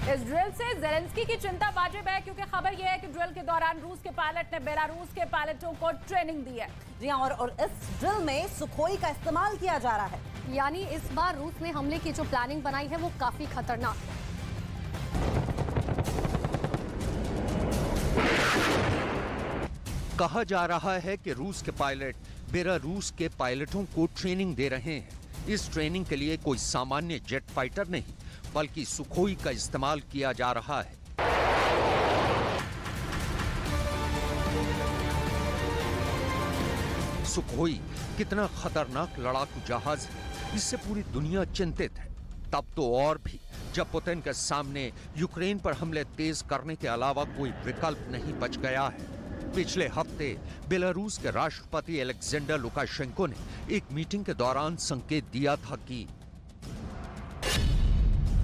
इस ड्रिल से ज़ेलेंस्की की चिंता वाजिब है, क्योंकि खबर यह है कि ड्रिल के दौरान रूस के पायलट ने बेलारूस के पायलटों को ट्रेनिंग दी है। जी हाँ, और इस ड्रिल में सुखोई का इस्तेमाल किया जा रहा है। यानी इस बार रूस ने हमले की जो प्लानिंग बनाई है वो काफी खतरनाक है। कहा जा रहा है कि रूस के पायलट बेलारूस के पायलटों को ट्रेनिंग दे रहे हैं। इस ट्रेनिंग के लिए कोई सामान्य जेट फाइटर नहीं, बल्कि सुखोई का इस्तेमाल किया जा रहा है। सुखोई कितना खतरनाक लड़ाकू जहाज है, इससे पूरी दुनिया चिंतित है। तब तो और भी जब पुतिन के सामने यूक्रेन पर हमले तेज करने के अलावा कोई विकल्प नहीं बच गया है। पिछले हफ्ते बेलारूस के राष्ट्रपति अलेक्जेंडर लुकाशेंको ने एक मीटिंग के दौरान संकेत दिया था कि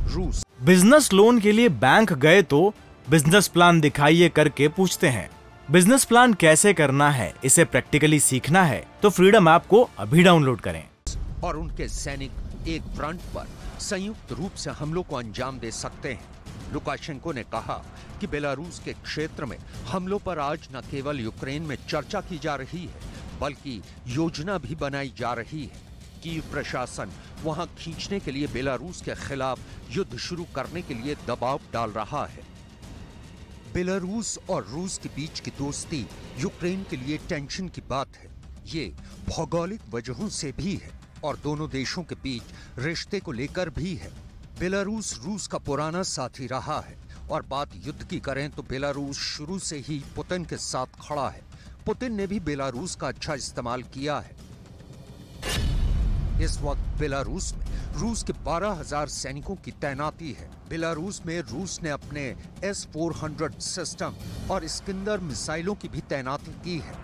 रूस बिजनेस लोन के लिए बैंक गए तो बिजनेस प्लान दिखाइए करके पूछते हैं। बिजनेस प्लान कैसे करना है, इसे प्रैक्टिकली सीखना है तो फ्रीडम ऐप को अभी डाउनलोड करें। और उनके सैनिक एक फ्रंट पर संयुक्त रूप से हमलों को अंजाम दे सकते हैं। लुकाशेंको ने कहा कि बेलारूस के क्षेत्र में हमलों पर आज न केवल यूक्रेन में चर्चा की जा रही है, बल्कि योजना भी बनाई जा रही है। कीव प्रशासन वहां खींचने के लिए बेलारूस के खिलाफ युद्ध शुरू करने के लिए दबाव डाल रहा है। बेलारूस और रूस के बीच की दोस्ती यूक्रेन के लिए टेंशन की बात है। ये भौगोलिक वजहों से भी है और दोनों देशों के बीच रिश्ते को लेकर भी है। बेलारूस रूस का पुराना साथी रहा है और बात युद्ध की करें तो बेलारूस शुरू से ही पुतिन के साथ खड़ा है। पुतिन ने भी बेलारूस का अच्छा इस्तेमाल किया है। इस वक्त बेलारूस में रूस के 12,000 सैनिकों की तैनाती है। बेलारूस में रूस ने अपने S-400 सिस्टम और इस्कंदर मिसाइलों की भी तैनाती की है।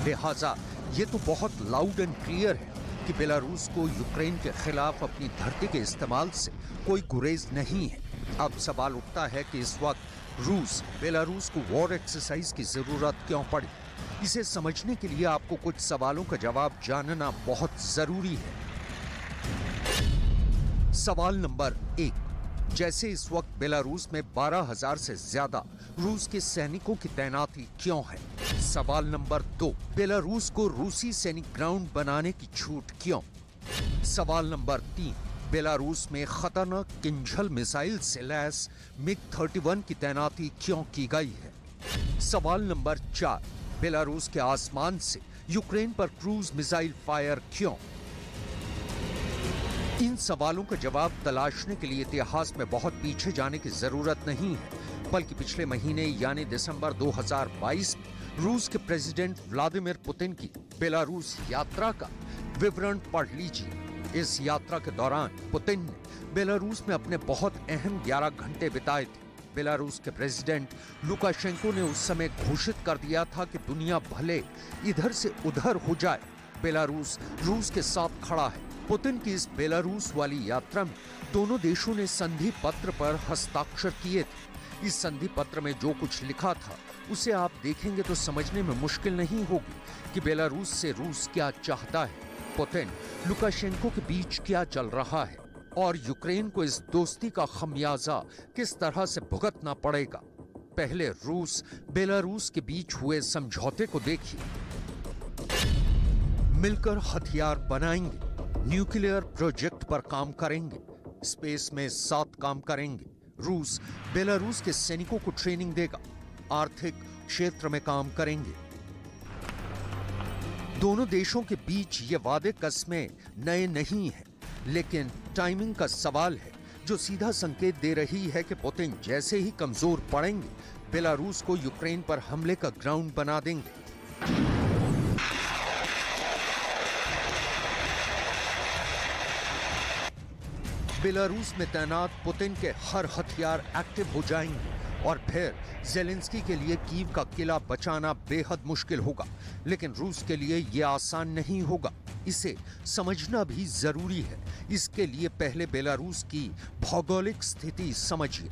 लिहाजा ये तो बहुत लाउड एंड क्लियर है कि बेलारूस को यूक्रेन के खिलाफ अपनी धरती के इस्तेमाल से कोई गुरेज नहीं है। अब सवाल उठता है कि इस वक्त रूस बेलारूस को वॉर एक्सरसाइज की जरूरत क्यों पड़ी। इसे समझने के लिए आपको कुछ सवालों का जवाब जानना बहुत जरूरी है। सवाल नंबर 1, जैसे इस वक्त बेलारूस में 12,000 से ज्यादा रूस के सैनिकों की तैनाती क्यों है? सवाल नंबर 2, बेलारूस को रूसी सैनिक ग्राउंड बनाने की छूट क्यों? सवाल नंबर 3, बेलारूस में खतरनाक किंझल मिसाइल से लैस MiG-31 की तैनाती क्यों की गई है? सवाल नंबर 4, बेलारूस के आसमान से यूक्रेन पर क्रूज मिसाइल फायर क्यों? इन सवालों का जवाब तलाशने के लिए इतिहास में बहुत पीछे जाने की जरूरत नहीं है, बल्कि पिछले महीने यानी दिसंबर 2022 में रूस के प्रेसिडेंट व्लादिमीर पुतिन की बेलारूस यात्रा का विवरण पढ़ लीजिए। इस यात्रा के दौरान पुतिन ने बेलारूस में अपने बहुत अहम 11 घंटे बिताए थे। बेलारूस के प्रेसिडेंट लुकाशेंको ने उस समय घोषित कर दिया था कि दुनिया भले इधर से उधर हो जाए, बेलारूस रूस के साथ खड़ा है। पुतिन की इस बेलारूस वाली यात्रा में दोनों देशों ने संधि पत्र पर हस्ताक्षर किए थे। इस संधि पत्र में जो कुछ लिखा था उसे आप देखेंगे तो समझने में मुश्किल नहीं होगी कि बेलारूस से रूस क्या चाहता है, पुतिन लुकाशेंको के बीच क्या चल रहा है और यूक्रेन को इस दोस्ती का खमियाजा किस तरह से भुगतना पड़ेगा। पहले रूस बेलारूस के बीच हुए समझौते को देखिए। मिलकर हथियार बनाएंगे, न्यूक्लियर प्रोजेक्ट पर काम करेंगे, स्पेस में साथ काम करेंगे। रूस बेलारूस के सैनिकों को ट्रेनिंग देगा, आर्थिक क्षेत्र में काम करेंगे। दोनों देशों के बीच ये वादे कस्में नए नहीं हैं, लेकिन टाइमिंग का सवाल है जो सीधा संकेत दे रही है कि पुतिन जैसे ही कमजोर पड़ेंगे, बेलारूस को यूक्रेन पर हमले का ग्राउंड बना देंगे। बेलारूस में तैनात पुतिन के हर हथियार एक्टिव हो जाएंगे और फिर ज़ेलेंस्की के लिए कीव का किला बचाना बेहद मुश्किल होगा, लेकिन रूस के लिए यह आसान नहीं होगा। इसे समझना भी जरूरी है। इसके लिए पहले बेलारूस की भौगोलिक स्थिति समझिए।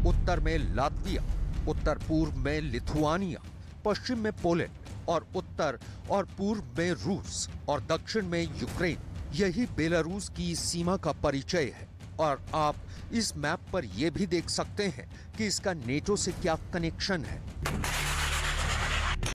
उत्तर में लातविया, उत्तर पूर्व में लिथुआनिया, पश्चिम में पोलैंड और उत्तर और पूर्व में रूस और दक्षिण में यूक्रेन। यही बेलारूस की सीमा का परिचय है और आप इस मैप पर यह भी देख सकते हैं कि इसका नेटो से क्या कनेक्शन है।